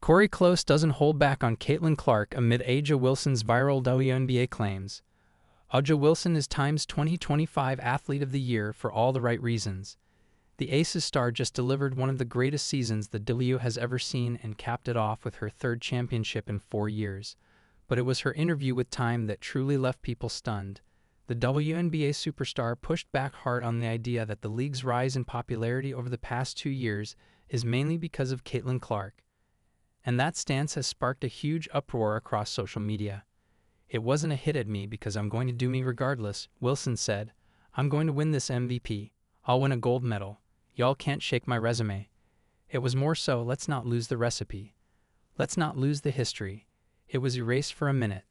Cori Close doesn't hold back on Caitlin Clark amid A'ja Wilson's viral WNBA claims. A'ja Wilson is Time's 2025 Athlete of the Year for all the right reasons. The Aces star just delivered one of the greatest seasons the W has ever seen and capped it off with her third championship in 4 years. But it was her interview with Time that truly left people stunned. The WNBA superstar pushed back hard on the idea that the league's rise in popularity over the past 2 years is mainly because of Caitlin Clark. And that stance has sparked a huge uproar across social media. "It wasn't a hit at me because I'm going to do me regardless," Wilson said. "I'm going to win this MVP. I'll win a gold medal. Y'all can't shake my resume." It was more so, let's not lose the recipe. Let's not lose the history. It was erased for a minute,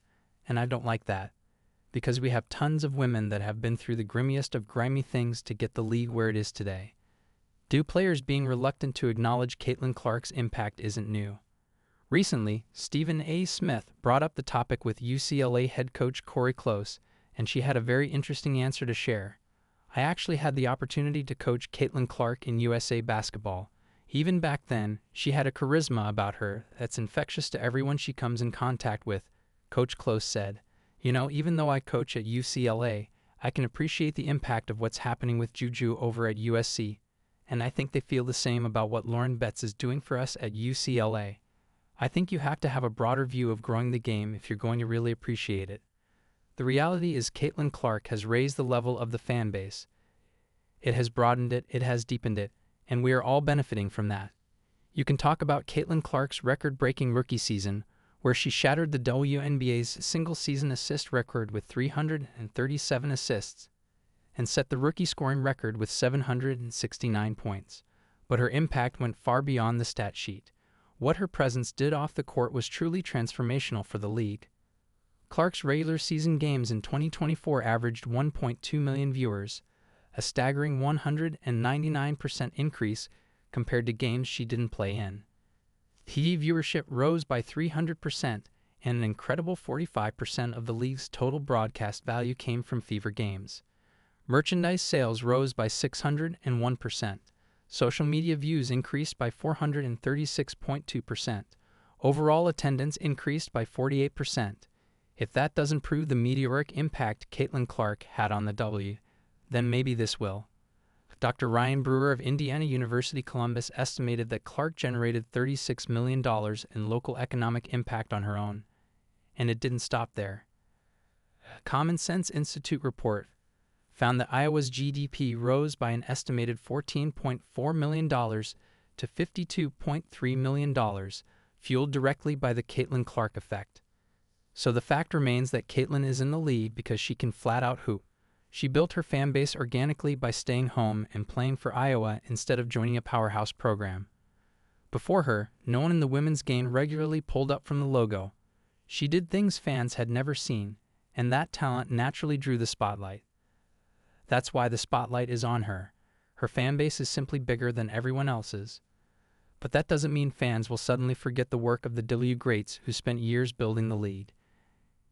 and I don't like that. Because we have tons of women that have been through the grimmiest of grimy things to get the league where it is today. Players being reluctant to acknowledge Caitlin Clark's impact isn't new. Recently, Stephen A. Smith brought up the topic with UCLA head coach Cori Close, and she had a very interesting answer to share. "I actually had the opportunity to coach Caitlin Clark in USA basketball. Even back then, she had a charisma about her that's infectious to everyone she comes in contact with," Coach Close said. "You know, even though I coach at UCLA, I can appreciate the impact of what's happening with Juju over at USC, and I think they feel the same about what Lauren Betts is doing for us at UCLA. I think you have to have a broader view of growing the game if you're going to really appreciate it." The reality is Caitlin Clark has raised the level of the fan base. It has broadened it, it has deepened it, and we are all benefiting from that. You can talk about Caitlin Clark's record-breaking rookie season, where she shattered the WNBA's single-season assist record with 337 assists, and set the rookie scoring record with 769 points. But her impact went far beyond the stat sheet. What her presence did off the court was truly transformational for the league. Clark's regular season games in 2024 averaged 1.2 million viewers, a staggering 199% increase compared to games she didn't play in. TV viewership rose by 300%, and an incredible 45% of the league's total broadcast value came from fever games. Merchandise sales rose by 601%. Social media views increased by 436.2%. Overall attendance increased by 48%. If that doesn't prove the meteoric impact Caitlin Clark had on the W, then maybe this will. Dr. Ryan Brewer of Indiana University Columbus estimated that Clark generated $36 million in local economic impact on her own. And it didn't stop there. Common Sense Institute report found that Iowa's GDP rose by an estimated $14.4 million to $52.3 million, fueled directly by the Caitlin Clark effect. So the fact remains that Caitlin is in the lead because she can flat out hoop. She built her fan base organically by staying home and playing for Iowa instead of joining a powerhouse program. Before her, no one in the women's game regularly pulled up from the logo. She did things fans had never seen, and that talent naturally drew the spotlight. That's why the spotlight is on her. Her fan base is simply bigger than everyone else's. But that doesn't mean fans will suddenly forget the work of the W greats who spent years building the lead.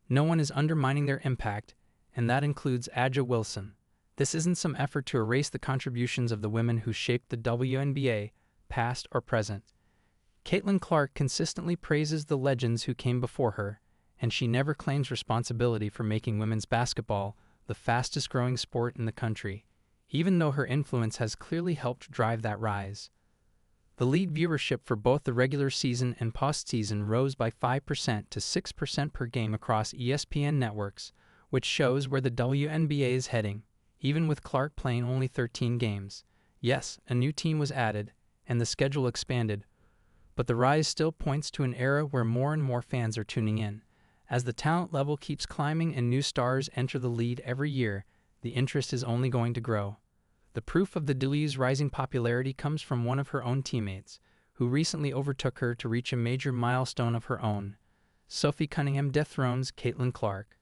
No one is undermining their impact, and that includes A'ja Wilson. This isn't some effort to erase the contributions of the women who shaped the WNBA, past or present. Caitlin Clark consistently praises the legends who came before her, and she never claims responsibility for making women's basketball the fastest-growing sport in the country, even though her influence has clearly helped drive that rise. The lead viewership for both the regular season and postseason rose by 5% to 6% per game across ESPN networks, which shows where the WNBA is heading, even with Clark playing only 13 games. Yes, a new team was added, and the schedule expanded, but the rise still points to an era where more and more fans are tuning in. As the talent level keeps climbing and new stars enter the lead every year, the interest is only going to grow. The proof of the W's rising popularity comes from one of her own teammates, who recently overtook her to reach a major milestone of her own. Sophie Cunningham dethrones Caitlin Clark.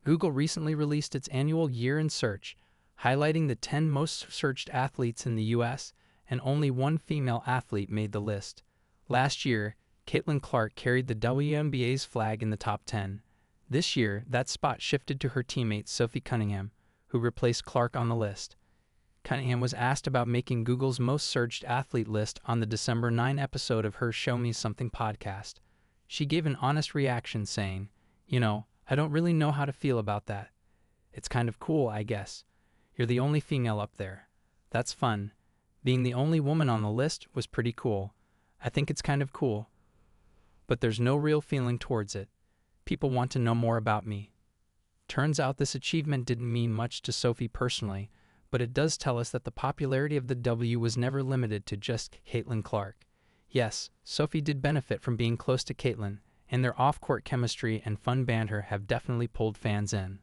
Google recently released its annual Year in Search, highlighting the 10 most searched athletes in the U.S., and only one female athlete made the list. Last year, Caitlin Clark carried the WNBA's flag in the top 10. This year, that spot shifted to her teammate Sophie Cunningham, who replaced Clark on the list. Cunningham was asked about making Google's most searched athlete list on the December 9 episode of her Show Me Something podcast. She gave an honest reaction saying, I don't really know how to feel about that. It's kind of cool, I guess. You're the only female up there. That's fun. Being the only woman on the list was pretty cool. I think it's kind of cool. But there's no real feeling towards it. People want to know more about me. Turns out this achievement didn't mean much to Sophie personally, but it does tell us that the popularity of the W was never limited to just Caitlin Clark. Yes, Sophie did benefit from being close to Caitlin, and their off-court chemistry and fun banter have definitely pulled fans in.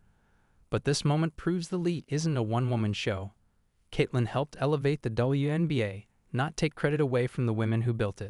But this moment proves the league isn't a one-woman show. Caitlin helped elevate the WNBA, not take credit away from the women who built it.